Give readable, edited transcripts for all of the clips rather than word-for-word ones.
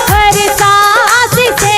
हर सांस से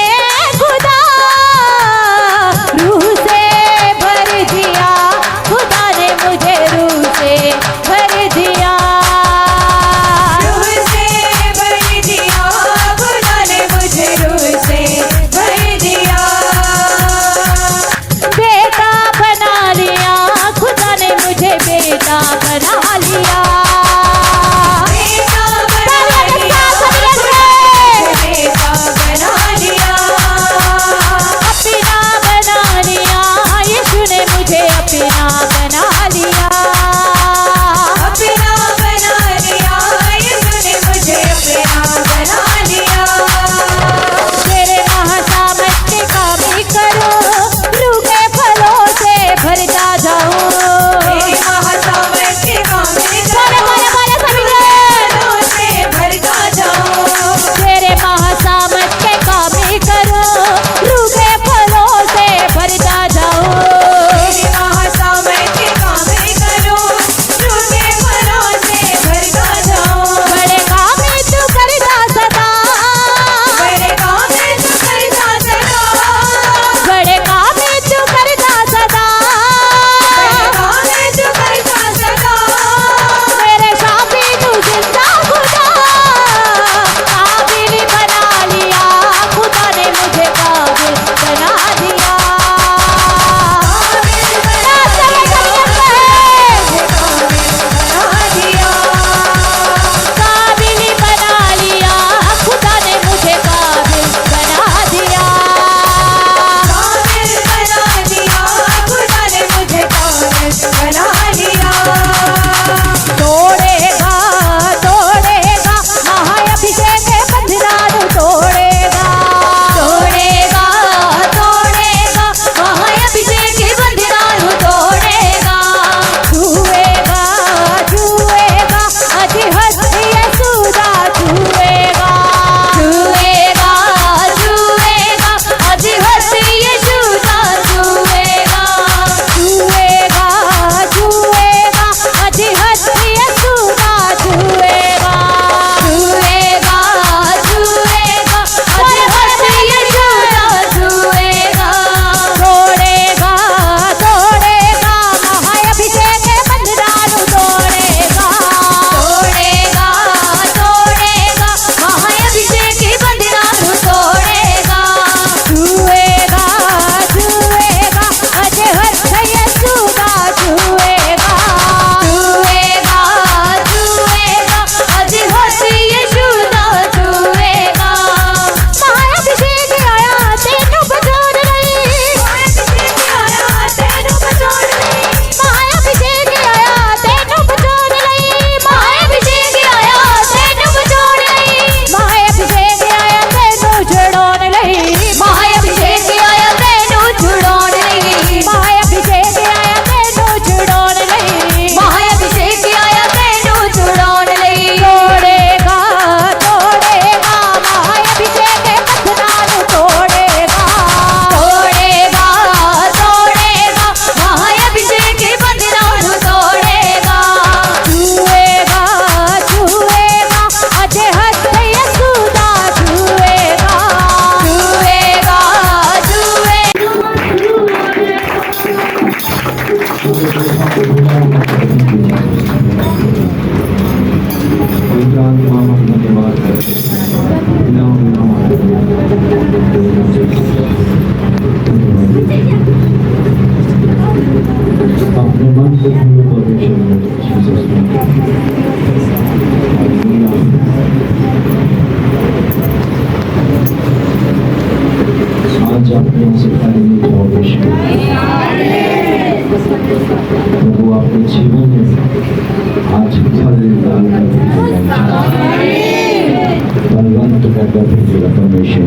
भेजेगा परमेश्वर।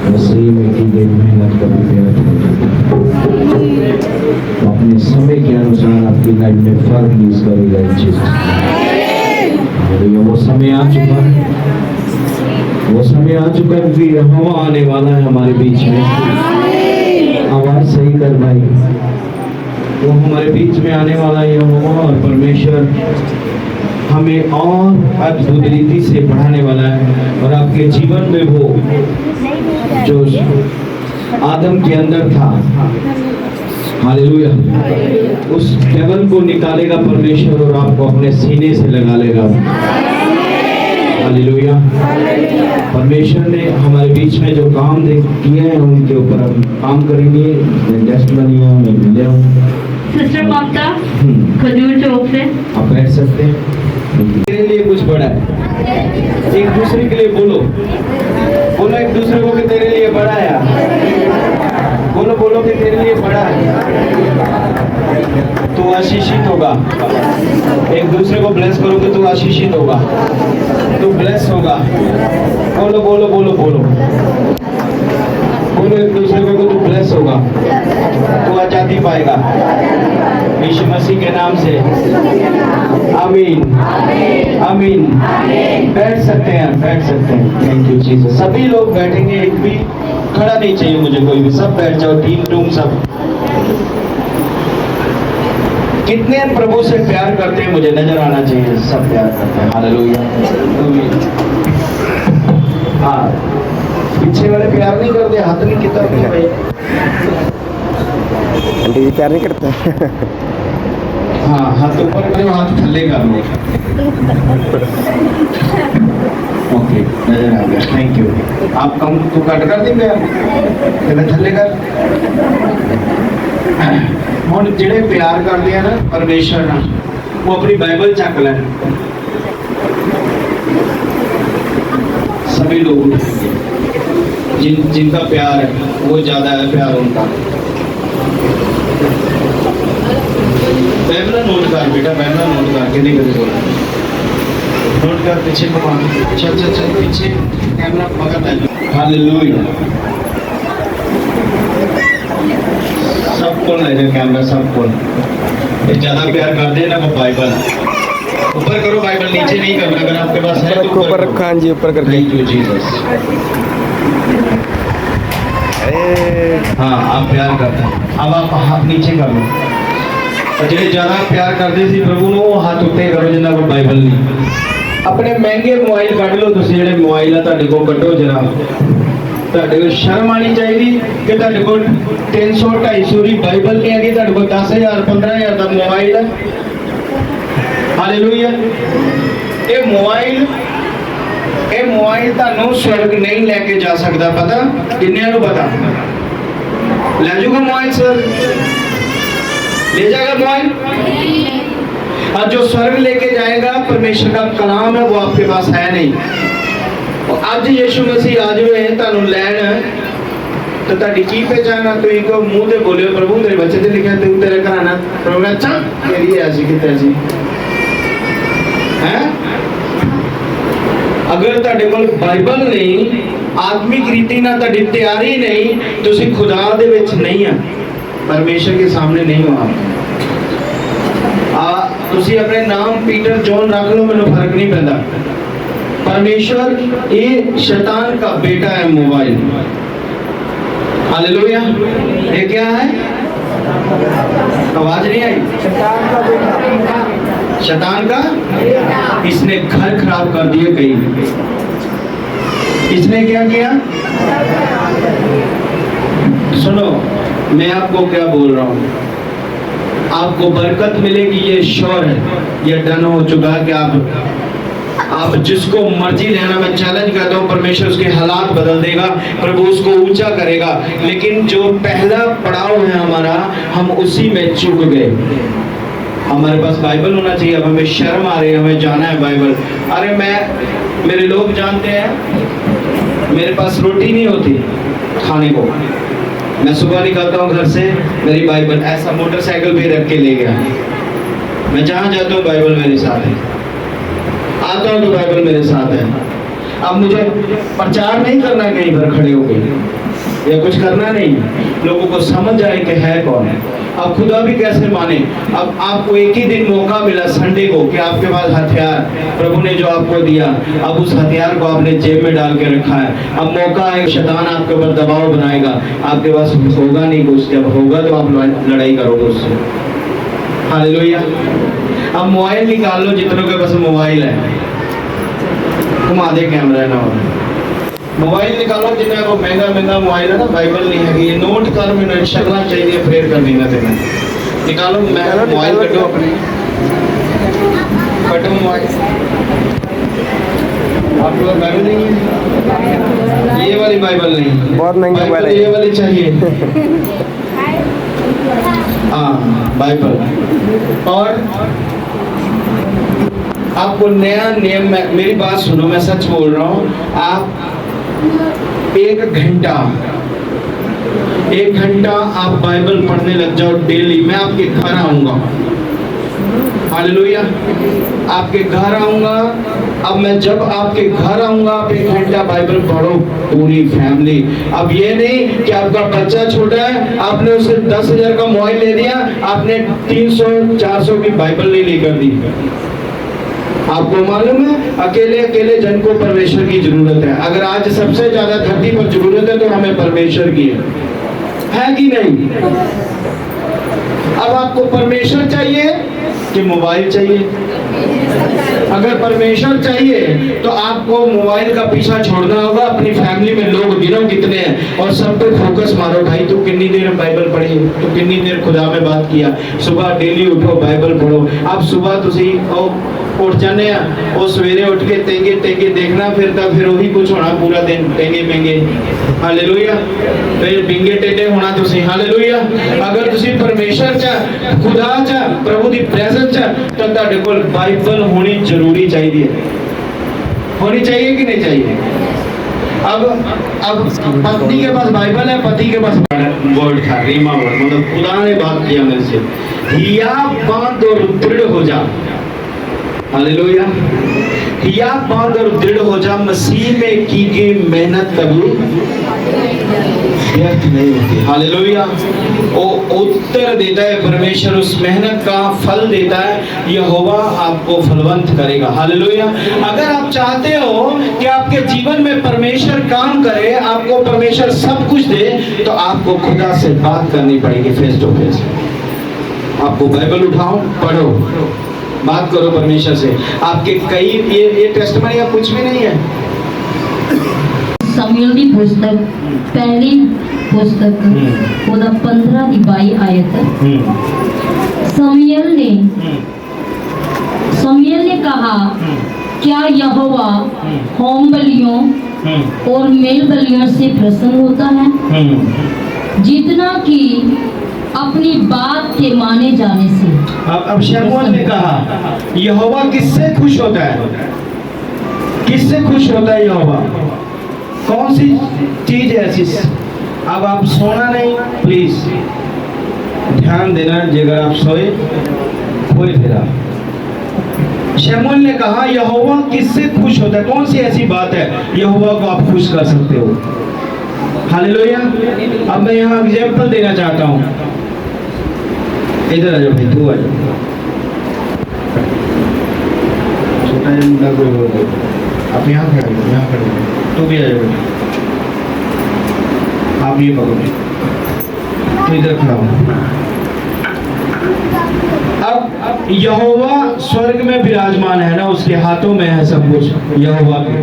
मसीह में की गई मेहनत कभी व्यर्थ नहीं जाती। तो अपने समय के अनुसार आपकी लाइफ में फल रिलीज करेगा इन चीजों। वो समय आ चुका है, वो समय आ चुका है कि हवा आने वाला है हमारे बीच में। आवाज सही कर भाई, वो हमारे बीच में आने वाला है यहोवा, और परमेश्वर हमें और अद्भुत रीति से बढ़ाने वाला है। और आपके जीवन में वो जो आदम के अंदर था, हालेलुया, उस डेविल को निकालेगा परमेश्वर और आपको अपने सीने से लगा लेगा। हालेलुया। परमेश्वर ने हमारे बीच में जो काम किए हैं उनके ऊपर हम काम करेंगे। टेस्टिमनी मैं मिले हूँ सिस्टर ममता खजूर चौक से। आप बैठ सकते हैं। तेरे लिए कुछ बड़ा है, एक दूसरे के लिए बोलो, बोलो एक दूसरे को कि तेरे लिए बड़ा है। बोलो बोलो कि तेरे लिए बड़ा है, तू आशीषित होगा। एक दूसरे को ब्लेस करो कि तू आशीषित होगा, तू ब्लेस होगा। बोलो बोलो बोलो बोलो बोलो एक दूसरे को तू ब्लेस होगा, तू आजादी पाएगा यीशु मसीह के नाम से। आमीन आमीन। बैठ सकते हैं, बैठ सकते हैं। Thank you Jesus. सभी लोग बैठेंगे, एक भी खड़ा नहीं चाहिए मुझे, कोई भी, सब बैठ जाओ, टीम टूम सब। कितने प्रभु से प्यार करते हैं मुझे नजर आना चाहिए, सब प्यार करते हैं। हालेलुया। हाँ, पीछे वाले प्यार नहीं करते, हाथ नहीं कितना भाई, आंटी प्यार नहीं करते। हाँ, हाथ ऊपर करो, हाथ थल्ले कर लो। ओके, नजर आ गया, थैंक यू। आप कम तो कट कर देंगे, मैं थल्ले कर। ਹੁਣ ਜਿਹੜੇ प्यार करते हैं ना परमेश्वर ना, वो अपनी बाइबल चक लें। सभी लोग उठेंगे जिनका प्यार है, वो ज्यादा है प्यार उनका। बाइबल नोट कर बेटा, बाइबल नोट कर, कितनी कभी बोला नोट कर। पीछे घुमा, चल चल चल पीछे, कैमरा पकड़ है। हालेलुया। सबको ले जाए कैमरा, सबको। ज्यादा प्यार करते हैं ना वो बाइबल ऊपर करो, बाइबल नीचे नहीं करना। अगर आपके पास है तो ऊपर रखो। हाँ जी, ऊपर करके। Thank you Jesus. हाँ, आप प्यार करते हैं, अब आप हाथ नीचे कर लो। और जो ज्यादा प्यार करते थे प्रभु ने, वो हाथ उत्ते करो जिन्ना को बाइबल नहीं। अपने महंगे मोबाइल कट लो, तुम जो मोबाइल है तुहाडे को कटो जरा। ਤੁਹਾਡੇ ਕੋਲ ਸ਼ਰਮ ਆਣੀ ਚਾਹੀਦੀ ਕਿ ਤੁਹਾਡੇ ਕੋਲ 300-250 ਦੀ ਬਾਈਬਲ ਨਹੀਂ ਹੈਗੀ, ਤੁਹਾਡੇ ਕੋਲ 10,000 15,000 ਦਾ ਮੋਬਾਈਲ ਹੈ। ਹਾਲੇਲੂਇਆ। ਇਹ ਮੋਬਾਈਲ ਤੁਹਾਨੂੰ स्वर्ग नहीं लेके जा सकता। पता किन्नियां ਨੂੰ पता? ले जाऊगा मोबाइल सर, ले जाएगा मोबाइल। और जो स्वर्ग लेके जाएगा परमेश्वर का कलाम है, वो आपके पास है नहीं। ਅੱਜ ਯीशु मसीह आ जाए ਤੁਹਾਨੂੰ ਲੈਣ, तो ਤੁਹਾਡੀ ਕੀ ਪਹਿਚਾਨ ਆ? ਤੁਸੀਂ ਕੋ ਮੂੰਹ ਤੇ ਬੋਲਿਓ ਪ੍ਰਭੂ ਤੇਰੇ ਬੱਚੇ ਤੇ ਲਿਖਿਆ ਤੂੰ ਤੇਰੇ ਘਰ ਆਣਾ। ਪ੍ਰਭੂ ਅੱਛਾ ਤੇਰੀ ਐਸੀ ਕਿਤੇ ਸੀ ਹੈ। ਅਗਰ ਤੁਹਾਡੇ ਕੋਲ ਬਾਈਬਲ ਨਹੀਂ, ਆਤਮਿਕ ਰੀਤੀ ਨਾਲ ਤੁਹਾਡੀ ਤਿਆਰੀ ਨਹੀਂ, ਤੁਸੀਂ ਖੁਦਾ ਦੇ ਵਿੱਚ ਨਹੀਂ ਆ, ਪਰਮੇਸ਼ਰ ਦੇ ਸਾਹਮਣੇ ਨਹੀਂ ਹੋ। ਤੁਸੀਂ ਆਪਣੇ ਨਾਮ ਪੀਟਰ ਜੌਨ ਰੱਖ ਲਓ, ਮੈਨੂੰ ਫਰਕ नहीं ਪੈਂਦਾ। परमेश्वर ये शैतान का बेटा है मोबाइल। हालेलुया। ये क्या है? आवाज नहीं आई? शैतान का इसने घर खराब कर दिए कहीं। इसने क्या किया? सुनो, मैं आपको क्या बोल रहा हूँ, आपको बरकत मिलेगी, ये श्योर है, ये डन हो चुका है कि आप जिसको मर्जी लेना, मैं चैलेंज करता हूँ, परमेश्वर उसके हालात बदल देगा, प्रभु उसको ऊंचा करेगा। लेकिन जो पहला पड़ाव है हमारा, हम उसी में चूक गए। हमारे पास बाइबल होना चाहिए। अब हमें शर्म आ रही है, हमें जाना है बाइबल। अरे मेरे लोग जानते हैं, मेरे पास रोटी नहीं होती खाने को, मैं सुबह निकलता हूँ घर से, मेरी बाइबल ऐसा मोटरसाइकिल पे रख के ले गया। मैं जहाँ जाता हूँ बाइबल मेरे साथ है, आता हूँ तो बाइबल मेरे साथ है। अब मुझे प्रचार नहीं करना है कहीं पर खड़े होकर, या कुछ करना नहीं, लोगों को समझ आए कि है कौन। अब खुदा भी कैसे माने। अब आपको एक ही दिन मौका मिला संडे को कि आपके पास हथियार प्रभु ने जो आपको दिया, अब उस हथियार को आपने जेब में डाल के रखा है। अब मौका है, शैतान आपके ऊपर दबाव बनाएगा, आपके पास होगा नहीं कुछ, जब होगा तो आप लड़ाई करोगे उससे। हालेलुया। अब मोबाइल निकाल लो, जितनों के पास मोबाइल है, घुमा दे कैमरा ना, मोबाइल निकालो जिन्हें को महंगा महंगा मोबाइल है ना, बाइबल नहीं है, ये नोट कर मैंने शक्ला चाहिए फिर कर देना देना, निकालो मोबाइल कटो अपने, कटो मोबाइल। आपके पास बाइबल नहीं है, ये वाली बाइबल नहीं, बहुत महंगी मोबाइल है, ये वाली चाहिए। हाँ बाइबल। और आपको नया नियम, मेरी बात सुनो, मैं सच बोल रहा हूँ, आप एक घंटा आप बाइबल पढ़ने लग जाओ डेली। मैं आपके घर आऊंगा, हालेलुया, आपके घर आऊंगा। अब मैं जब आपके घर आऊंगा, आप एक घंटा बाइबल पढ़ो पूरी फैमिली। अब ये नहीं कि आपका बच्चा छोटा है, आपने उसे 10,000 का मोबाइल ले दिया, आपने 300-400 की बाइबल नहीं लेकर दी। आपको मालूम है, अकेले अकेले जन को परमेश्वर की जरूरत है। अगर आज सबसे ज्यादा धरती पर जरूरत है तो हमें परमेश्वर की है कि नहीं? अब आपको परमेश्वर चाहिए कि मोबाइल चाहिए? अगर परमेश्वर चाहिए तो आपको मोबाइल का पीछा छोड़ना होगा, अपनी फैमिली में लोग गिनो कितने हैं और सब पे फोकस मारो। भाई तू कितनी देर बाइबल पढ़ी, तू कितनी देर खुदा में बात किया, सुबह डेली उठो बाइबल पढ़ो। आप सुबह तुसी उठ जाने वो सवेरे उठ के तेंगे तेंगे देखना, फिर वही कुछ होना पूरा दिन, तेंगे मेंगे, हालेलुया, फिर बिंगे टेढ़े होना तुसी, हालेलुया। अगर तुसी परमेश्वर चा, खुदा चा, प्रभु दी प्रेजेंस चा, तो ਤੁਹਾਡੇ ਕੋਲ बाइबल होनी जरूरी चाहिए, होनी चाहिए कि नहीं चाहिए? अब पत्नी के पास बाइबल है, पति के पास वर्ड था, रीमा वर्ड, मतलब खुदा ने बात किया मेरे से, हिया बांध और दृढ़ हो जा, हालेलुया, हिया बांध और दृढ़ हो जा, मसीह में की गई मेहनत कभी व्यर्थ नहीं होती, हालेलुया। वो उत्तर देता है परमेश्वर, उस मेहनत का फल देता है, यहोवा आपको फलवंत करेगा, हालेलुया। अगर आप चाहते हो कि आपके जीवन में परमेश्वर काम करे, आपको परमेश्वर सब कुछ दे, तो आपको खुदा से बात करनी पड़ेगी फेस टू फेस। आपको बाइबल उठाओ, पढ़ो, बात करो परमेश्वर से। आपके कई ये टेस्टमनी या कुछ भी नहीं है। शमूएल की पुस्तक पहली पुस्तक ਉਹਦਾ 15 ਦੀ 22 आयत। शमूएल ने कहा, क्या यहोवा होम बलियों और मेल बलियों से प्रसन्न होता है जितना कि अपनी बात के माने जाने से? अब शमूएल ने कहा यहोवा किससे खुश होता है? किससे खुश होता है यहोवा? कौन सी चीज है ऐसी? अब आप सोना नहीं, प्लीज ध्यान देना, अगर आप सोए खोए फिरा। शमूएल ने कहा यहोवा किससे खुश होता है? कौन सी ऐसी बात है यहोवा को आप खुश कर सकते हो? हालेलुया। अब मैं यहाँ एग्जाम्पल देना चाहता हूँ, इधर आ जाओ भाई, तू आ जाओ, छोटा मुंडा कोई बोल दो, आप यहाँ खड़े हो, यहाँ खड़े हो, तू भी आ जाओ, आप ये पकड़ो, तो इधर खड़ा हो। अब यहोवा स्वर्ग में विराजमान है ना, उसके हाथों में है सब कुछ यहोवा के,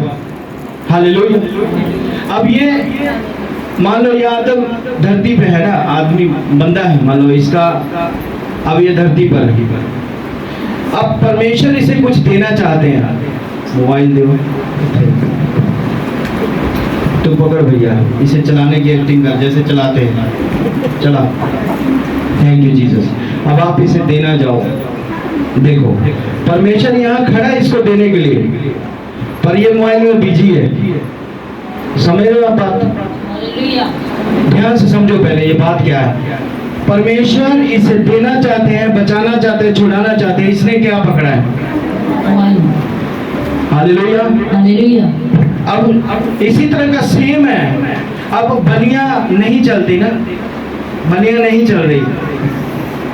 हालेलुया। अब ये मान लो ये आदम धरती पे है ना, आदमी बंदा है, मान लो इसका, अब ये धरती पर है। अब परमेश्वर इसे कुछ देना चाहते हैं, मोबाइल दो, तुम पकड़ भैया, इसे चलाने की एक्टिंग कर जैसे चलाते हैं, चला, थैंक यू जीसस। अब आप इसे देना जाओ, देखो परमेश्वर यहाँ खड़ा है इसको देने के लिए, पर ये मोबाइल में बिजी है। समझ रहे हो आप बात? ध्यान से समझो पहले ये बात क्या है। परमेश्वर इसे देना चाहते हैं, बचाना चाहते हैं, छुड़ाना चाहते हैं, इसने क्या पकड़ा है? Hallelujah, hallelujah. अब इसी तरह का सेम है, अब बलियां नहीं चलती ना, बलियां नहीं चल रही।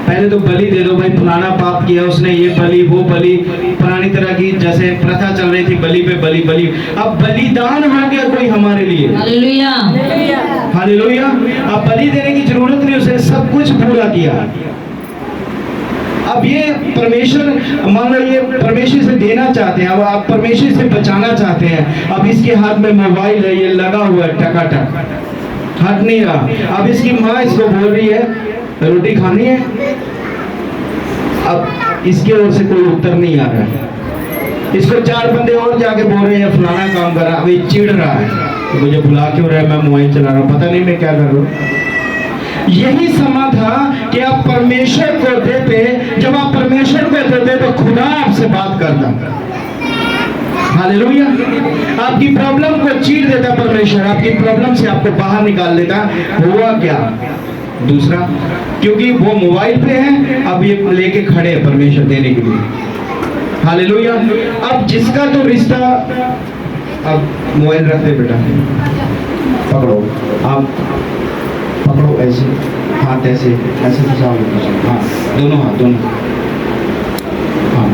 पहले तो बलि दे दो भाई, फलाना पाप किया उसने, ये बलि वो बलि, पुरानी तरह की जैसे प्रथा चल रही थी, बलि पे बलि बलि। अब बलिदान हो गया कोई हमारे लिए, हालेलुया। हालेलुया। अब बलि देने की जरूरत नहीं, उसने सब कुछ पूरा किया। अब ये परमेश्वर, मान लो ये परमेश्वर से देना चाहते हैं, अब आप परमेश्वर से बचाना चाहते हैं। अब इसके हाथ में मोबाइल है, ये लगा हुआ है टकाटक, हट नहीं रहा। अब इसकी माँ इसको बोल रही है रोटी खानी है, अब इसके ओर से कोई उत्तर नहीं आ रहा है। इसको 4 बंदे और जाके बोल रहे हैं फलाना काम कर रहा, अभी चिढ़ रहा है, तो मुझे बुला क्यों रहा है, मैं मोबाइल चला रहा हूँ, पता नहीं मैं क्या कर रहा हूँ। यही समय था कि आप परमेश्वर को देते, जब आप परमेश्वर को देते तो खुदा आपसे बात करता। हालेलुया। आपकी प्रॉब्लम को चीर देता परमेश्वर, आपकी प्रॉब्लम से आपको बाहर निकाल देता। हुआ क्या? दूसरा, क्योंकि वो मोबाइल पे है, अब ये लेके खड़े हैं परमेश्वर देने के लिए। हालेलुया। अब जिसका तो रिश्ता, अब मोबाइल रख दे बेटा, पकड़ो, आप पकड़ो ऐसे, हाथ ऐसे ऐसे फंसाओ, हाँ दोनों हाथ, दोनों। हाँ,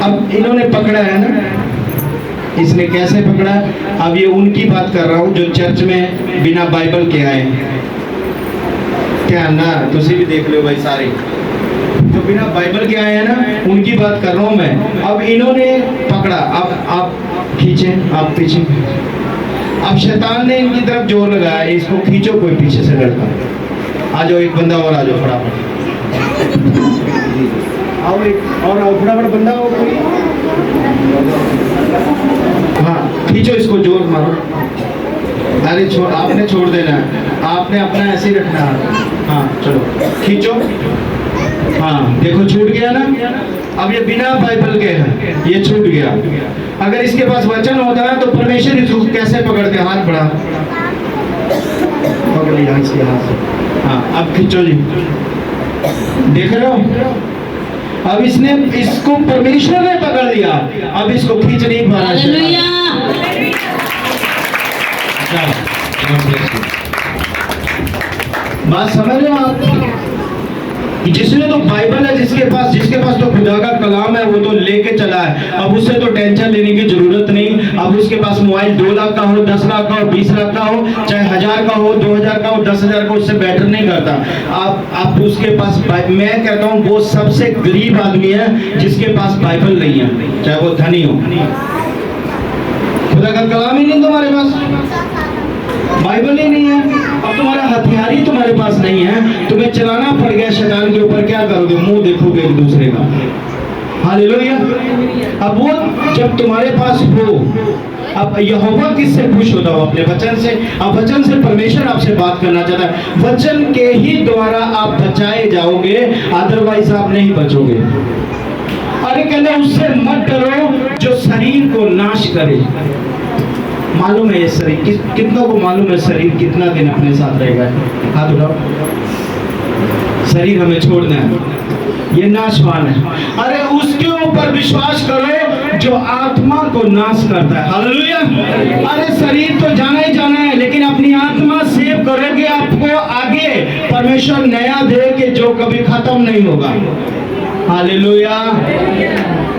अब इन्होंने पकड़ा है ना, इसने कैसे पकड़ा? अब ये उनकी बात कर रहा हूँ जो चर्च में बिना बाइबल के आए हैं। क्या ना, तुझे भी देख लो भाई, सारे जो बिना बाइबल के आए हैं ना, उनकी बात कर रहा हूँ मैं। अब इन्होंने पकड़ा, अब आप खींचे, आप पीछे। अब शैतान ने इनकी तरफ जोर लगाया, इसको खींचो, कोई पीछे से लड़का। आ जाओ, एक बंदा और आ जाओ फटाफट, आओ एक और आओ फटाफट, बंदा हो कोई। हाँ खींचो इसको, जोर मारो। अरे छोड़, आपने छोड़ देना है, आपने अपना ऐसे ही रखना है। हाँ चलो खींचो। हाँ देखो छूट गया ना। अब ये बिना बाइबल के है, ये छूट गया। अगर इसके पास वचन होता है तो परमेश्वर इसको कैसे पकड़ते? हाथ बढ़ा, पकड़ लिया इसके हाथ से। हाँ अब खींचो जी, देख रहे हो? अब इसने, इसको परमेश्वर ने पकड़ लिया, अब इसको खींच नहीं पा रहा। बात समझ रहे हो आप? जिसने तो बाइबल है, जिसके पास तो खुदा का कलाम है, वो तो लेके चला है। अब उससे तो टेंशन लेने की जरूरत नहीं। अब उसके पास मोबाइल 2 लाख का हो, 10 लाख का हो, 20 लाख का हो, चाहे 1000 का हो, 2000 का हो, 10,000 का, उससे बेटर नहीं करता। आप उसके पास, मैं कहता हूँ वो सबसे गरीब आदमी है जिसके पास बाइबल नहीं है, चाहे वो धनी हो। खुदा का कलाम ही नहीं तुम्हारे पास, बाइबल ही नहीं है, अब तुम्हारा हथियार ही तुम्हारे पास नहीं है, तुम्हें चलाना पड़ गया शैतान के ऊपर, क्या करोगे? मुंह देखोगे एक दूसरे का। हालेलुया। अब वो जब तुम्हारे पास हो, अब यहोवा किससे खुश होता हो? अपने वचन से। अब वचन से परमेश्वर आपसे बात करना चाहता है, वचन के ही द्वारा आप बचाए जाओगे, अदरवाइज आप नहीं बचोगे। अरे कहते उससे मत डरो जो शरीर को नाश करे। मालूम है ये शरीर, कितनों को मालूम है शरीर कितना दिन अपने साथ रहेगा? हाथ उठाओ। शरीर हमें छोड़ना है, ये नाशवान है। अरे उसके ऊपर विश्वास करो जो आत्मा को नाश करता है। हालेलुया। अरे शरीर तो जाना ही जाना है, लेकिन अपनी आत्मा सेव करोगे, आपको आगे परमेश्वर नया दे के जो कभी खत्म नहीं होगा। हालेलुया।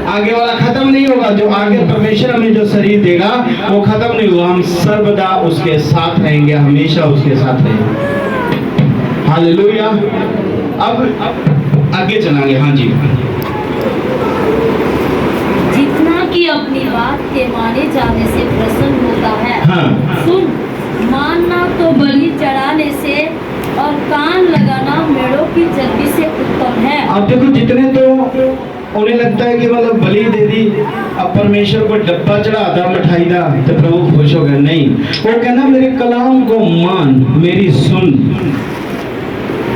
आगे वाला खत्म नहीं होगा, जो आगे परमेश्वर हमें जो शरीर देगा वो खत्म नहीं होगा। हम सर्वदा उसके साथ रहेंगे, हमेशा उसके साथ रहेंगे। हालेलुया। अब आगे चलेंगे। हाँ जी। जितना कि अपनी बात के माने जाने से प्रसन्न होता है, हाँ। सुन, मानना तो बलि चढ़ाने से और कान लगाना मेढ़ों की चर्बी से उत्तम है। अब देखो, जितने तो उन्हें लगता है कि मतलब बलि दे दी, अब परमेश्वर को डब्बा चढ़ाता, मिठाई दा, तो प्रभु खुश हो गया। नहीं, वो कहना मेरे कलाम को मान, मेरी सुन,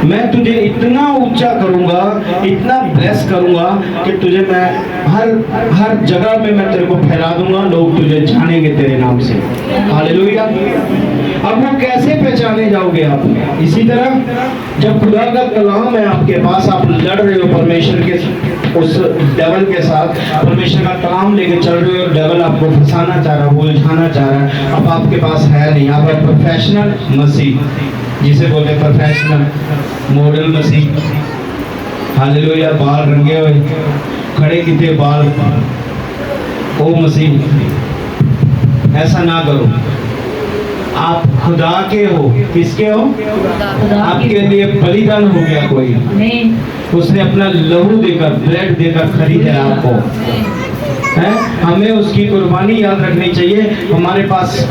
मैं तुझे इतना ऊंचा करूंगा, इतना ब्लेस करूंगा कि तुझे मैं हर जगह में मैं तेरे को फैला दूंगा, लोग तुझे जानेंगे तेरे नाम से। हालेलुया। अब वो कैसे पहचाने जाओगे आप? इसी तरह जब खुदा का कलाम है आपके पास, आप लड़ रहे हो परमेश्वर के उस डेवल के साथ परमेश्वर का कलाम लेके चल रहे हो और डेवल आपको फंसाना चाह रहा है, उलझाना चाह रहा है। अब आपके पास है नहीं, आप प्रोफेशनल मसीह जिसे बोलते हैं, प्रोफेशनल मॉडल मसीह। हालेलुया। बाल रंगे हुए खड़े कितने बाल, ओ मसीह ऐसा ना करो। आप खुदा के हो, किसके हो? आपके लिए बलिदान हो गया कोई, उसने अपना लहू देकर, ब्लड देकर खरीदा आपको है। हमें उसकी कुर्बानी याद रखनी चाहिए। हमारे पास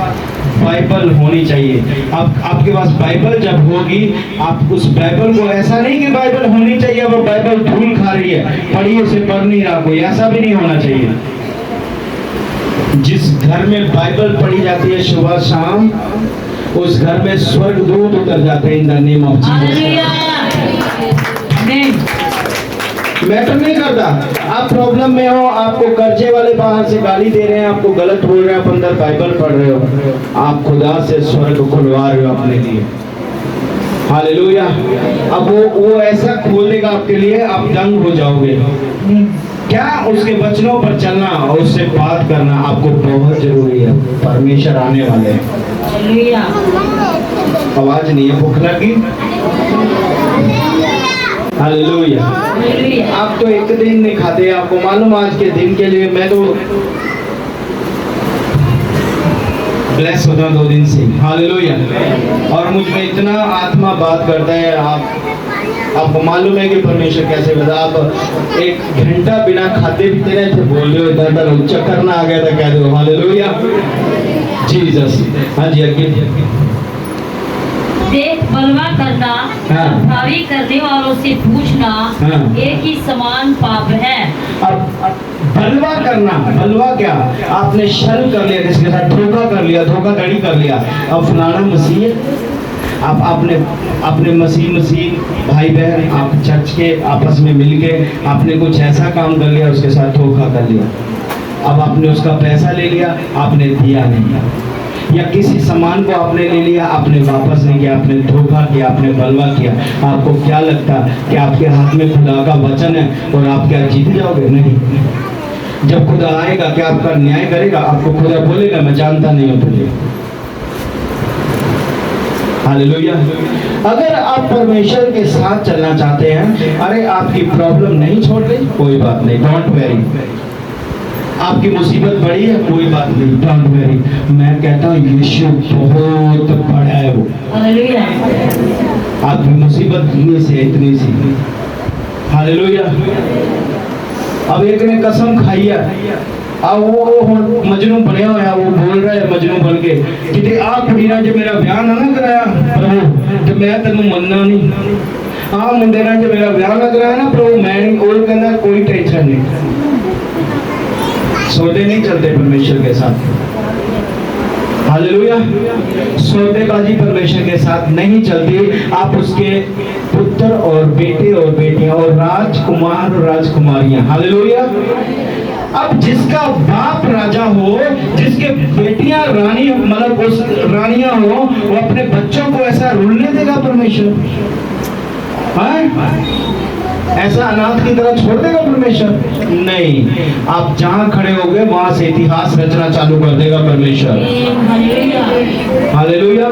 बाइबल होनी चाहिए। अब आपके पास बाइबल जब होगी, आप उस बाइबल को, ऐसा नहीं कि बाइबल होनी चाहिए वो बाइबल धूल खा रही है, पढ़िए से पढ़ नहीं रहा कोई, ऐसा भी नहीं होना चाहिए। जिस घर में बाइबल पढ़ी जाती है सुबह शाम, उस घर में स्वर्गदूत उतर जाते हैं इन the name of Jesus. Matter नहीं करता आप प्रॉब्लम में हो, आपको कर्जे वाले बाहर से गाली दे रहे हैं, आपको गलत बोल रहे हैं, आप अंदर बाइबल पढ़ रहे हो, आप खुदा से स्वर्ग खुलवा रहे हो अपने लिए। हालेलुया। अब वो ऐसा खोल देगा आपके लिए, आप दंग हो जाओगे। क्या उसके वचनों पर चलना और उससे बात करना आपको बहुत जरूरी है। परमेश्वर आने वाले हैं। आवाज नहीं है, भूख लगी? हालेलुया। आप तो एक दिन नहीं खाते, आपको मालूम आज के दिन के लिए मैं तो ब्लेस होता हूँ 2 दिन से। हालेलुया। और मुझ में इतना आत्मा बात करता है। आपको मालूम है कि परमेश्वर कैसे बता। आप 1 घंटा बिना खाते पीते रहे थे, बोल रहे हो इधर चक्कर ना आ गया था, कह दो हालेलुया जीसस। हाँ जी आगे। देख बलवा करना, हाँ। भारी करने वालों से पूछना, हाँ। एक ही समान पाप है। अब बलवा करना, बलवा क्या? आपने शल कर लिया, किसके साथ धोखा कर लिया, धोखाधड़ी कर लिया। अब फलाना मसीह है, आप अपने मसीह भाई बहन, आप चर्च के आपस में मिलके आपने कुछ ऐसा काम कर लिया, उसके साथ धोखा कर लिया। अब आपने उसका पैसा ले लिया, आपने दिया नहीं, या किसी सामान को आपने ले लिया, आपने वापस नहीं किया, आपने धोखा किया, आपने बलवा किया। आपको क्या लगता कि आपके हाथ में खुदा का वचन है और आप क्या जीत जाओगे? नहीं। जब खुदा आएगा क्या आपका न्याय करेगा? आपको खुदा बोलेगा मैं जानता नहीं हूं तुझे। हालेलुया। अगर आप परमेश्वर के साथ चलना चाहते हैं, अरे आपकी प्रॉब्लम नहीं छोड़ गई, कोई बात नहीं, डोंट वेरी। आपकी मुसीबत बड़ी है, कोई बात नहीं, डोंट वेरी। मैं कहता हूँ यीशु बहुत बड़ा है वो। हालेलुया। आपकी मुसीबत इतनी से इतनी सी। हालेलुया। अब एक ने कसम खाई है, अब वो मजनू बने होया, वो बोल रहा है मजनू बन के कि आप कुड़ी ना जो मेरा ब्याह ना कराया प्रभु, तो मैं तेन मनना नहीं। हाँ मुंडे ना जो मेरा ब्याह ना कराया ना प्रभु, मैं नहीं। और कहना कोई टेंशन नहीं। सौदे नहीं चलते परमेश्वर के साथ। हालेलुया। सौदेबाजी परमेश्वर के साथ नहीं चलती। आप उसके पुत्र और बेटे और बेटियां और राजकुमार और राजकुमारियां। हालेलुया। अब जिसका बाप राजा हो, जिसके बेटियां रानी मतलब उस रानियां हो, वो अपने बच्चों को ऐसा रुलने देगा परमेश्वर? ऐसा अनाथ की तरह छोड़ देगा परमेश्वर? नहीं। आप जहां खड़े होगे वहां से इतिहास रचना चालू कर देगा परमेश्वर। हालेलुया।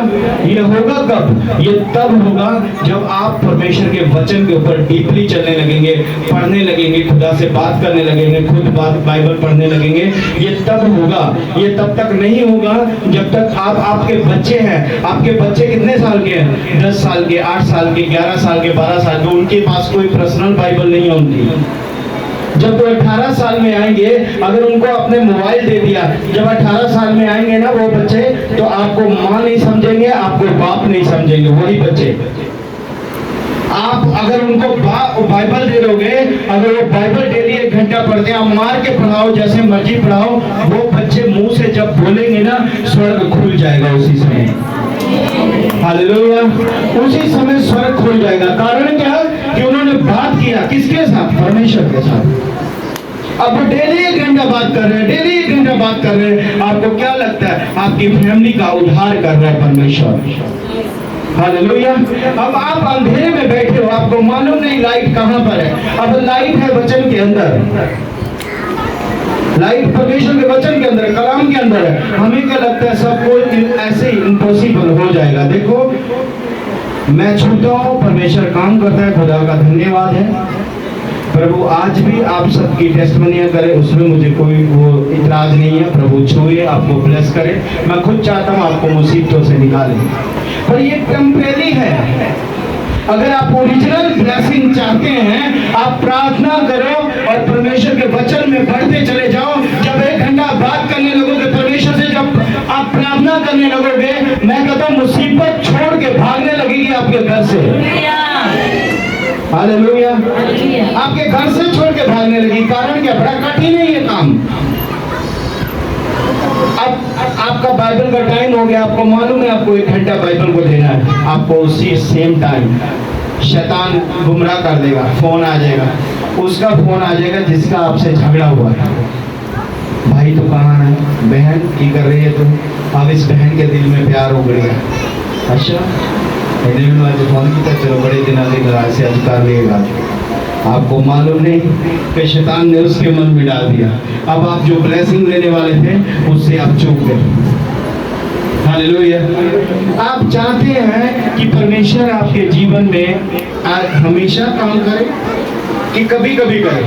ये होगा कब? ये तब होगा जब आप परमेश्वर के वचन के ऊपर डीपली चलने लगेंगे, पढ़ने लगेंगे, खुदा से बात करने लगेंगे, खुद बाइबल पढ़ने लगेंगे। ये तब होगा। ये तब तक नहीं होगा जब तक आपके बच्चे हैं। आपके बच्चे कितने साल के हैं? 10 साल के, 8 साल के, 11 साल के, 12 साल के। उनके पास कोई पर्सनल बाइबल नहीं होती। जब वो 18 साल में आएंगे, अगर उनको अपने मोबाइल दे दिया, जब 18 साल में आएंगे ना वो बच्चे, तो आपको माँ नहीं समझेंगे, आपको बाप नहीं समझेंगे, वही बच्चे। आप अगर उनको बाइबल दे दोगे, अगर वो बाइबल डेली 1 घंटा पढ़ते हैं, आप मार के पढ़ाओ, जैसे मर्जी पढ़ाओ, वो बच्चे मुंह से जब बोलेंगे ना, स्वर्ग खुल जाएगा उसी समय। हालेलुया। उसी समय स्वर्ग खुल जाएगा। कारण क्या? कि उन्होंने बात किया किसके साथ? परमेश्वर के साथ। अब वो डेली 1 घंटा बात कर रहे हैं, डेली 1 घंटा बात कर रहे हैं। आपको क्या लगता है? आपकी फैमिली का उद्धार कर रहा है परमेश्वर। हालेलुया। अब आप अंधेरे में बैठे हो, आपको मालूम नहीं लाइट कहां पर है। अब लाइट है वचन के अंदर, लाइट परमेश्वर के वचन के अंदर, कलाम के अंदर है। हमें क्या लगता है सब कुछ ऐसे ही इम्पॉसिबल हो जाएगा। देखो मैं छूता हूँ, परमेश्वर काम करता है, खुदा का धन्यवाद है। प्रभु आज भी आप सबकी टेस्टमनियां करे, उसमें मुझे कोई वो इतराज नहीं है। प्रभु छुए, आपको ब्लेस करे। मैं खुद चाहता हूँ आपको मुसीबतों से निकाले, पर ये टेम्परेरी है। अगर आप ओरिजिनल ब्लेसिंग चाहते हैं, आप प्रार्थना करो और परमेश्वर के वचन में बढ़ते चले जाओ। जब 1 घंटा बात करने लगोगे परमेश्वर से, जब आप प्रार्थना करने लगोगे, मैं कहता हूँ मुसीबत छोड़ के भागने लगेगी आपके घर से। हालेलुया। आपके घर से छोड़ के भागने लगी। कारण क्या? बड़ा कठिन है ये काम। अब आपका बाइबल का टाइम हो गया, आपको मालूम है आपको 1 घंटा बाइबल को देना है। आपको उसी सेम टाइम शैतान गुमराह कर देगा, फोन आ जाएगा, उसका फोन आ जाएगा जिसका आपसे झगड़ा हुआ है। भाई तो कहाँ है, बहन की कर रही है तुम, अब इस बहन के दिल में प्यार हो गया। अच्छा आज फोन की, चलो बड़े दिन आगे से आज कर लेगा। आपको मालूम नहीं कि शैतान ने उसके मन में डाल दिया। अब आप जो ब्लेसिंग लेने वाले थे उससे आप चूक गए। हालेलुया। आप चाहते हैं कि परमेश्वर आपके जीवन में हमेशा काम करे कि कभी कभी करे?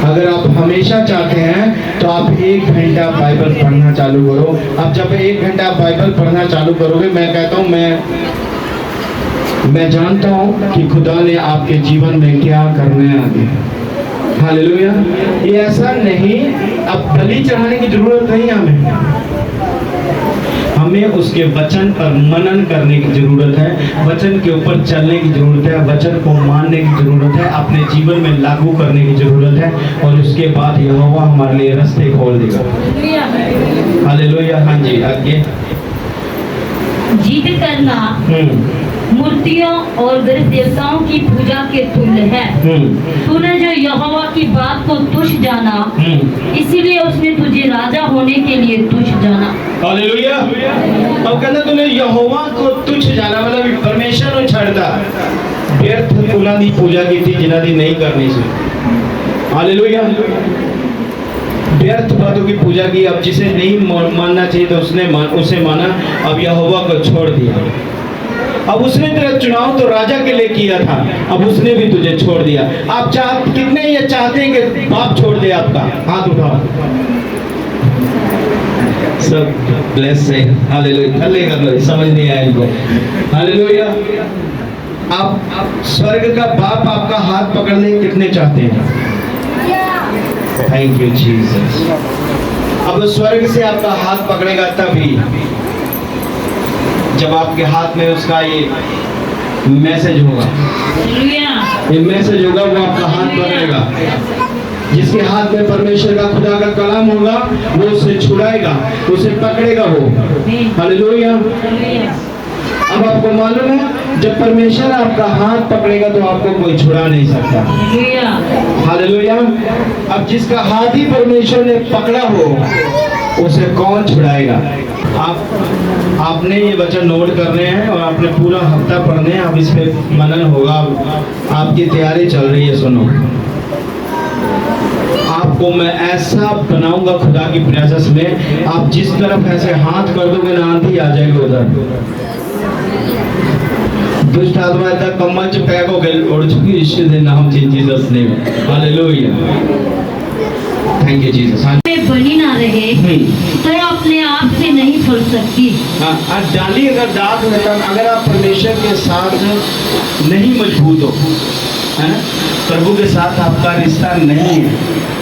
अगर आप हमेशा चाहते हैं तो आप 1 घंटा बाइबल पढ़ना चालू करो। अब जब 1 घंटा बाइबल पढ़ना चालू करोगे, मैं कहता हूँ मैं जानता हूँ कि खुदा ने आपके जीवन में क्या करना है आगे। हालेलुया। ये ऐसा नहीं, अब बलि चढ़ाने की जरूरत नहीं हमें उसके वचन पर मनन करने की जरूरत है, वचन के ऊपर चलने की जरूरत है, वचन को मानने की जरूरत है, अपने जीवन में लागू करने की जरूरत है, और उसके बाद यहोवा हमारे लिए रास्ते खोल देगा। हालेलुया। हाँ जी, आगे। जिद करना मूर्तियों और ग्रह देवताओं की पूजा के तुल्य है। तूने जो यहोवा की बात को तुच्छ जाना, इसीलिए उसने तुझे राजा होने के लिए तुच्छ जाना। हालेलुया। अब कहता तूने यहोवा को तुच्छ जाना, मतलब परमेश्वर को छड़ता व्यर्थ तुला दी पूजा की थी जिन्हें दी नहीं करनी चाहिए। हालेलुया। व्यर्थ बातों की पूजा की। अब जिसे नहीं मानना चाहिए तो उसे माना। अब यहोवा को छोड़ दिया। अब उसने तेरा चुनाव तो राजा के लिए किया था, अब उसने भी तुझे छोड़ दिया। आप कितने ये चाहते हैं कि बाप छोड़ दे आपका? हाथ उठाओ। सब ब्लेस है। हालेलुया। थल्ले कर लो, समझ नहीं आया इनको। हालेलुया। आप स्वर्ग का बाप आपका हाथ पकड़ने कितने चाहते हैं? Thank you Jesus. अब स्वर्ग से आपका हाथ पकड़ेगा तभी जब आपके हाथ में उसका ये मैसेज होगा, ये मैसेज होगा, वो आपका हाथ पकड़ेगा। जिसके हाथ में परमेश्वर का खुदा का कलाम होगा वो उसे छुड़ाएगा, उसे पकड़ेगा वो। हालेलुया। अब आपको मालूम है जब परमेश्वर आपका हाथ पकड़ेगा तो आपको कोई छुड़ा नहीं सकता। हालेलुया। अब जिसका हाथ ही परमेश्वर ने पकड़ा हो उसे कौन छुड़ाएगा? आपने ये वचन नोट करने हैं और आपने पूरा हफ्ता पढ़ने हैं। अब इस पे मनन होगा, आपकी तैयारी चल रही है। सुनो, आपको मैं ऐसा बनाऊंगा खुदा की प्रेजेंस में, आप जिस तरफ ऐसे हाथ कर दोगे ना आंधी आ जाएगी उधर। दुष्ट आत्मा तक कमल च पैक हो गए उड़ चुकी यीशु दे नाम च Jesus name. Hallelujah. Thank you Jesus. बनी ना रहे तो अपने आप से नहीं फल सकती। हाँ, डाली अगर दाग में तब अगर आप परमेश्वर के साथ नहीं मजबूत हो, है ना, प्रभु के साथ आपका रिश्ता नहीं है,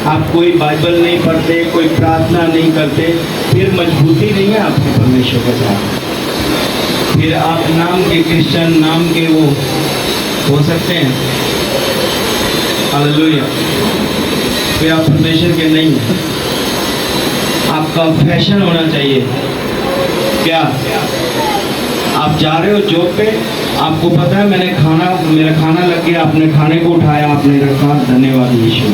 आप कोई बाइबल नहीं पढ़ते, कोई प्रार्थना नहीं करते, फिर मजबूती नहीं है आपके परमेश्वर के साथ। फिर आप नाम के क्रिश्चियन, नाम के वो हो सकते हैं। हालेलुया। फिर आप परमेश्वर के नहीं हैं। आपका फैशन होना चाहिए। क्या आप जा रहे हो जॉब पे, आपको पता है मेरा खाना लग गया, आपने खाने को उठाया, आपने रखा, धन्यवाद यीशु।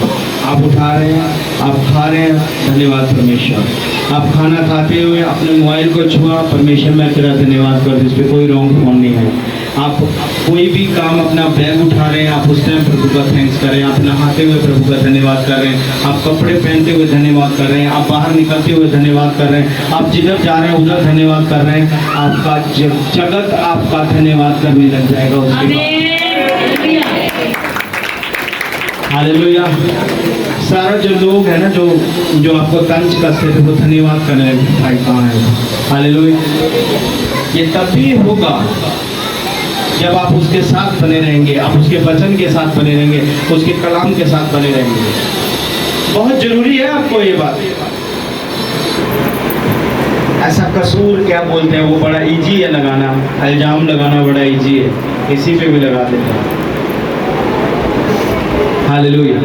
आप उठा रहे हैं, आप खा रहे हैं, धन्यवाद परमेश्वर। आप खाना खाते हुए अपने मोबाइल को छुआ, परमेश्वर मैं तेरा धन्यवाद कर दूं, इस पर कोई रॉन्ग फोन नहीं है। आप कोई भी काम अपना बैग उठा रहे हैं, आप उस टाइम प्रभु का थैंक्स करें। आप नहाते हुए प्रभु का धन्यवाद कर रहे हैं, आप कपड़े पहनते हुए धन्यवाद कर रहे हैं, आप बाहर निकलते हुए धन्यवाद कर रहे हैं, आप जिधर जा रहे हैं उधर धन्यवाद कर रहे हैं। आपका जगत आपका धन्यवाद करने लग जाएगा उसके बाद। हालेलुया। सारा जो लोग है ना, जो आपको तंज कसते थे वो धन्यवाद करने लगे, भाई कहाँ है। हालेलुया। ये तभी होगा जब आप उसके साथ बने रहेंगे, आप उसके वचन के साथ बने रहेंगे, उसके कलाम के साथ बने रहेंगे। बहुत जरूरी है आपको ये बात। ऐसा कसूर क्या बोलते हैं, वो बड़ा इजी है लगाना, इल्जाम लगाना बड़ा इजी है, किसी पे भी लगा देता है। हालेलुया।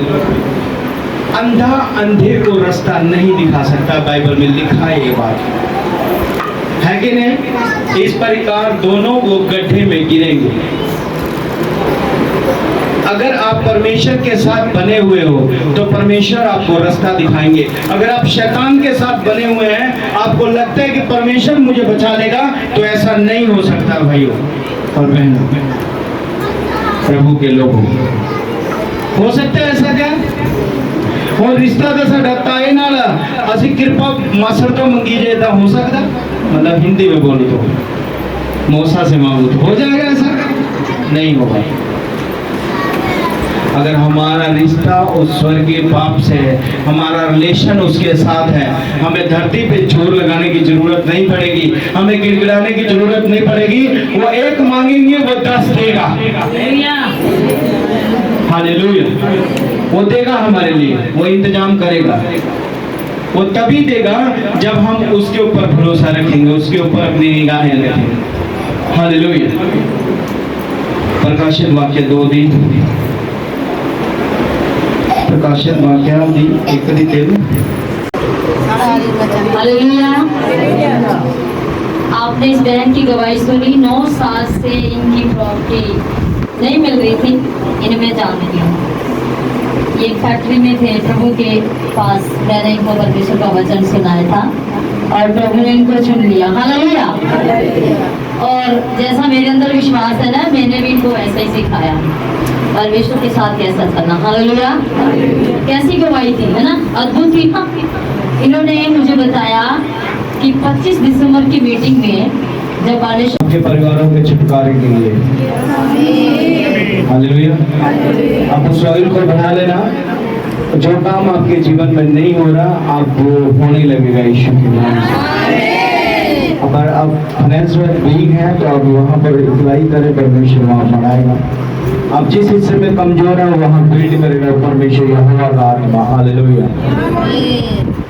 अंधा अंधे को रास्ता नहीं दिखा सकता, बाइबल में लिखा है ये बात, है कि नहीं। इस प्रकार दोनों वो गड्ढे में गिरेंगे। अगर आप परमेश्वर के साथ बने हुए हो तो परमेश्वर आपको रास्ता दिखाएंगे। अगर आप शैतान के साथ बने हुए हैं, आपको लगता है कि परमेश्वर मुझे बचा लेगा, तो ऐसा नहीं हो सकता भाइयों और बहनों, प्रभु के लोगों। हो सकता है ऐसा क्या? और रिश्ता तो साडा ताए नाल असी कृपा मासर तो मंगी जाए तो हो सकता, मतलब हिंदी में बोलूं तो मौसा से मांगू तो हो जाएगा, ऐसा नहीं होगा। अगर हमारा रिश्ता उस स्वर्गीय बाप से है, हमारा रिलेशन उसके साथ है, हमें धरती पे जोर लगाने की जरूरत नहीं पड़ेगी, हमें गिड़गिड़ाने की जरूरत नहीं पड़ेगी। वो एक मांगेंगे वो 10 देगा। हालेलुया। वो देगा हमारे लिए, वो इंतजाम करेगा। वो तभी देगा जब हम उसके ऊपर भरोसा रखेंगे, उसके ऊपर अपनी निगाहें रखेंगे। हालेलुया। प्रकाशित वाक्य 2 दी, प्रकाशित वाक्य दी 1 हालेलुया। आपने इस बहन की गवाही सुनी, 9 साल से इनकी प्रॉपर्टी नहीं मिल रही थी, इनमें जान दिया। ये फैक्ट्री में थे, प्रभु के पास मैंने इनको परमेश्वर का वचन सुनाया था और प्रभु ने इनको चुन लिया। हालेलुया। और जैसा मेरे अंदर विश्वास है ना, मैंने भी इनको वैसा ही सिखाया, परमेश्वर के साथ कैसा करना। हालेलुया। कैसी गवाही थी, है ना, अद्भुत थी। हाँ, इन्होंने मुझे बताया कि 25 दिसंबर की मीटिंग में जब परमेश्वर के परिवारों के छुटकारे के लिए, हालेलुया, आप उस ऑयल को बना लेना। जो काम आपके जीवन में नहीं हो रहा, आप वो होने लगेगा यीशु के नाम से। अगर आप फाइनेंस में वीक हैं तो आप वहाँ पर अप्लाई करें, परमेश्वर वहाँ बढ़ाएगा। आप जिस हिस्से में कमजोर है वहाँ बिल्ड करेगा परमेश्वर, यहोवा का आत्मा। हालेलुया।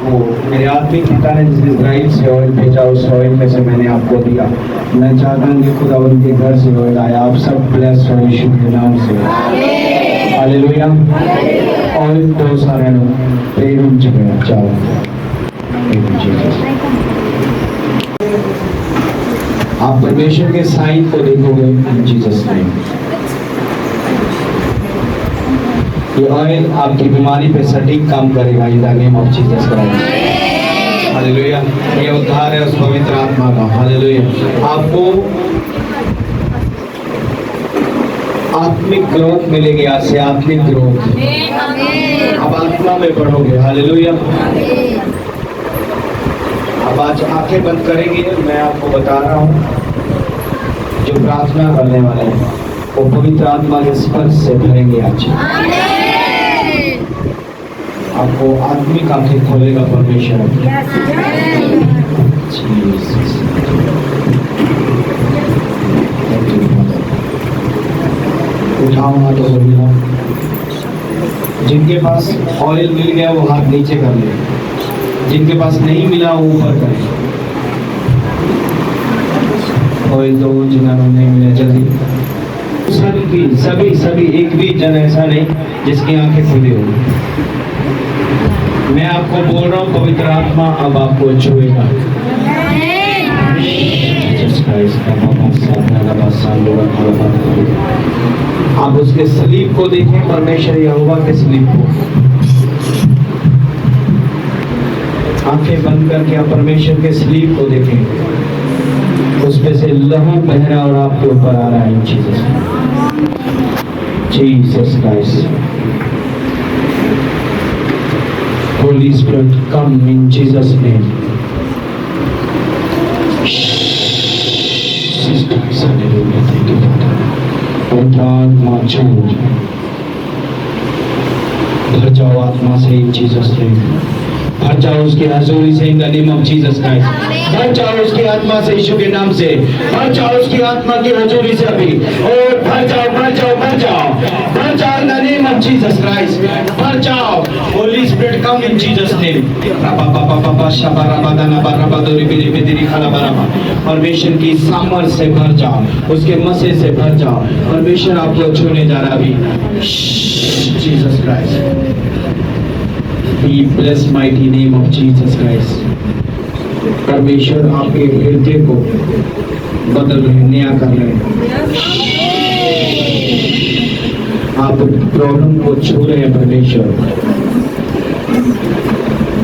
वो मेरे आत्मिक पिता ने जिस इजराइल से ऑयल भेजा, उस ऑयल में से मैंने आपको दिया। मैं चाहता हूँ कि खुदा उनके घर से ऑयल आया, आप सब ब्लेस हो यीशु के नाम से। हालेलुया। ऑयल तो सारे पेरुम जगह चाहो। आप परमेश्वर के साइन को देखोगे इन जीसस नेम। ये ऑयल आपकी बीमारी पे सटीक काम करेगा इन the name of Jesus Christ. Hallelujah. ये उद्धार है उस पवित्र आत्मा का। हालेलुया। आपको आत्मिक ग्रोथ मिलेगी, आज से आत्मिक ग्रोथ। अब आत्मा में बढ़ोगे। हालेलुया। अब आज आंखें बंद करेंगे, मैं आपको बता रहा हूँ, जो प्रार्थना करने वाले हैं वो पवित्र आत्मा के स्पर्श से भरेंगे। आज आपको आत्मिक आंखें खोलेगा परमेश्वर। उठाओ हाथ और मिलाओ। जिनके पास ऑयल मिल गया वो हाथ नीचे कर ले, जिनके पास नहीं मिला वो ऊपर करे। ऑयल दो जिन्होंने नहीं मिला, जल्दी। सभी सभी एक भी जन ऐसा नहीं जिसकी आंखें खुली होगी। मैं आपको बोल रहा हूँ, पवित्र आत्मा अब आपको छुएगा। आप उसके सलीब को देखें, परमेश्वर यहोवा के सलीब को। आंखें बंद करके आप परमेश्वर के स्लीप को देखें, उसमें से लहू बह रहा और आपके ऊपर आ रहा है। जीसस क्राइस्ट, होली स्पिरिट कम इन जीसस नेम। आत्मा छोड़, भर जाओ आत्मा से इन जीसस नेम। भर जाओ उसकी हजूरी से इन the name of Jesus Christ. भर जाओ उसकी आत्मा से यीशु के नाम से। भर जाओ उसकी आत्मा की हजूरी से अभी। और भर जाओ, भर जाओ, भर जाओ, भर जाओ इन the name of Jesus Christ. भर जाओ, होली स्पिरिट कम इन जीसस नेम। परमेश्वर की सामर्थ से भर जाओ, उसके मसे से भर जाओ। परमेश्वर आपको छूने जा रहा अभी। Jesus Christ, Be blessed mighty name of Jesus Christ. परमेश्वर आपके हृदय को बदल रहे, नया कर रहे हैं। आप प्रॉब्लम को छू रहे हैं परमेश्वर,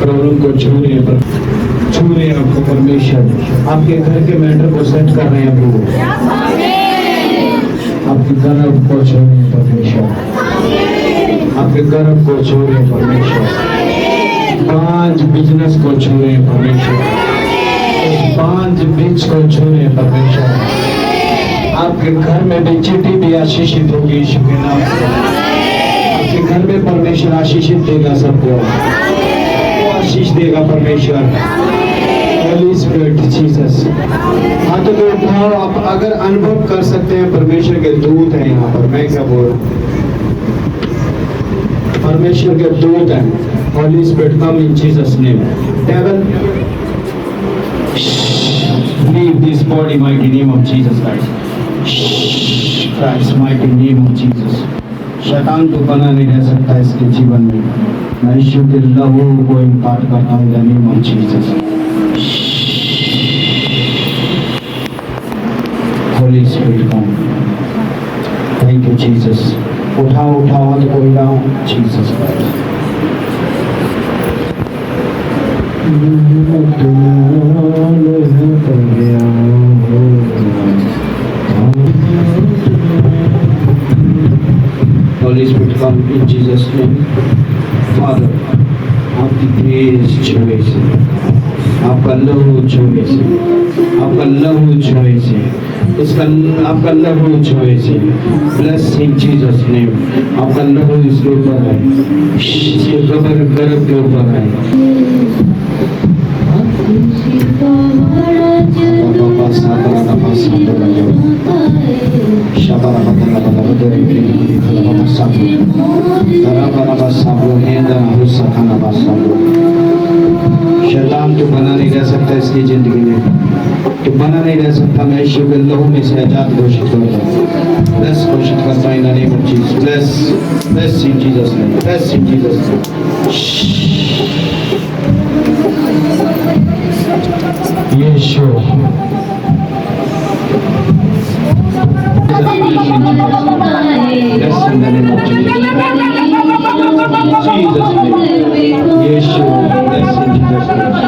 प्रॉब्लम को छू रहे हैं, छू रहे हैं आपको परमेश्वर। आपके घर के मैटर को सेट कर रहे हैं प्रभु। आपके गर्भ को छू रहे हैं परमेश्वर, आपके गर्भ को छू रहे हैं परमेश्वर। 5 बिजनेस को छू रहे हैं परमेश्वर, उस 5 बीच को छू रहे हैं परमेश्वर। आपके घर में भी चिट्ठी भी आशीषित होगी यीशु के नाम से। आपके घर में परमेश्वर आशीषित देगा, सबको वो आशीष देगा परमेश्वर। होली स्पिरिट जीसस, हाँ तो उठाओ आप। अगर अनुभव कर सकते हैं परमेश्वर के दूत हैं यहाँ पर, मैं क्या बोल, परमेश्वर के दूत हैं। Holy Spirit come in Jesus name. Devil, leave this body mighty name of Jesus Christ. Christ mighty name of Jesus. शैतान तो बना नहीं रह सकता इसके जीवन में। मैं यीशु के लहू को इम्पार्ट करता हूँ in the name of Jesus. Holy Spirit come. Thank you Jesus. उठाओ उठाओ हाथ को हिलाओ। Jesus Christ. Holy Spirit come in Jesus name. Father, आपकी ग्रेस छुए से, आपका लहू छुए से, आपका लहू छुए से, इसका आपका लहू छुए से। Bless in Jesus name. आपका लहू इसके ऊपर है, इसके गर्भ के ऊपर है। शैतान तो बना नहीं रह सकता इसकी जिंदगी में, तो बना नहीं रह सकता। मैं यीशु के लहू में से आजाद घोषित करता हूँ, ब्लेस घोषित करता हूँ in the name of Jesus. Bless, bless in Jesus name, bless in Jesus name. Yeshu bless in the name of Jesus. Jesus name. Yeshua, bless in Jesus name.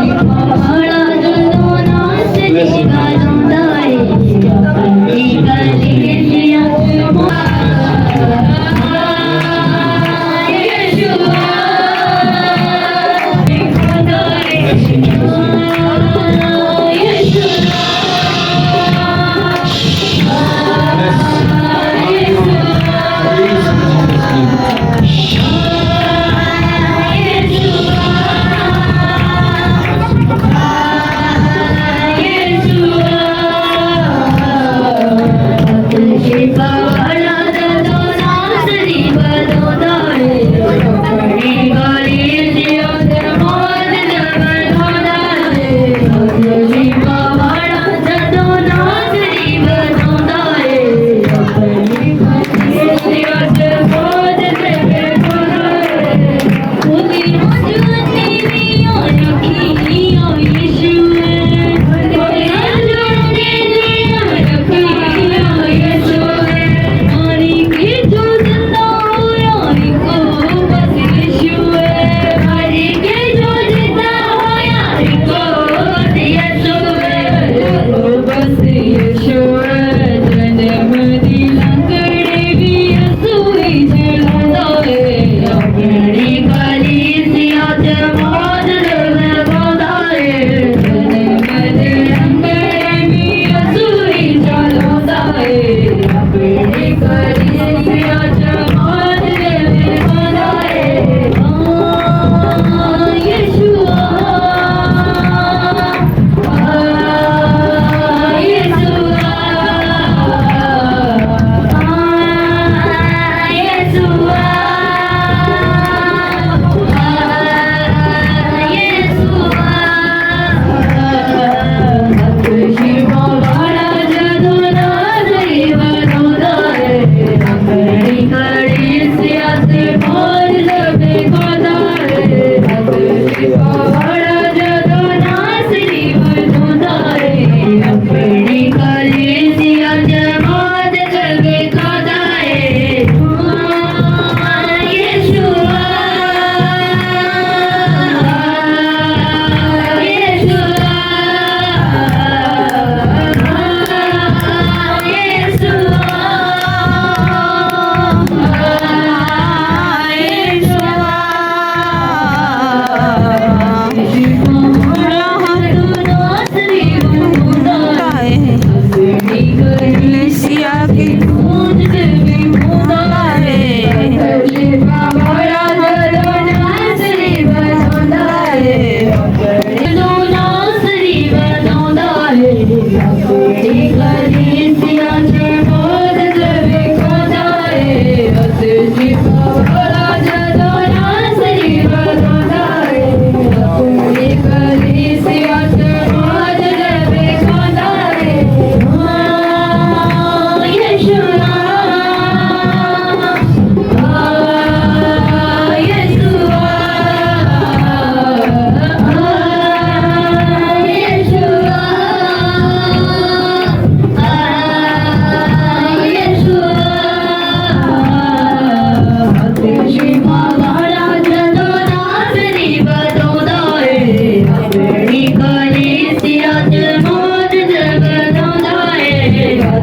Bless in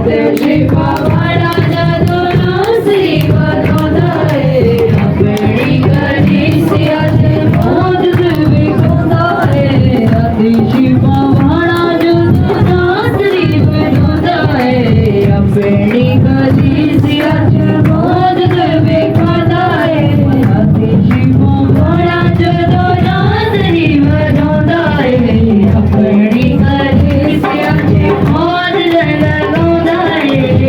Shiva वाला जदों नासरी बदौंदा है अपनी गली से अज मौज विखौंदा है शिवा वाला जदों नासरी बदौंदा है अपनी गली से अज मौज विखौंदा है शिवा वाला जदों नासरी बदौंदा है अपनी गली से अज मौज लगाउंदा है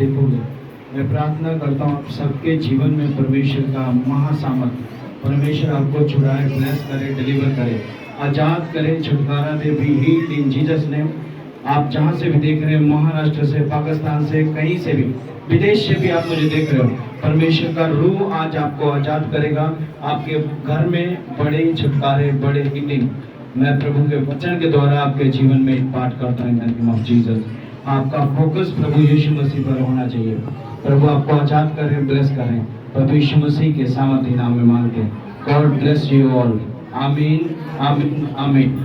देखोगे। मैं प्रार्थना करता हूँ आप सबके जीवन में परमेश्वर का महासामर्थ, परमेश्वर आपको छुड़ाए, ब्लेस करे, डिलीवर करे, आजाद करे, छुटकारा दे, be healed in Jesus name. आप जहाँ से भी देख रहे हैं, महाराष्ट्र से, पाकिस्तान से, कहीं से भी, विदेश से भी आप मुझे देख रहे हो, परमेश्वर का रूह आज आपको आजाद करेगा। आपके घर में बड़े छुटकारे, बड़े हीलिंग मैं प्रभु के वचन के द्वारा आपके जीवन में पाठ करता हूँ in the name of Jesus. आपका फोकस प्रभु यीशु मसीह पर होना चाहिए। प्रभु आपको आजाद करें, ब्लेस करें, प्रभु यीशु मसीह के सामर्थ्य नाम में मांगते हैं। God bless you all. आमीन, आमीन, आमीन।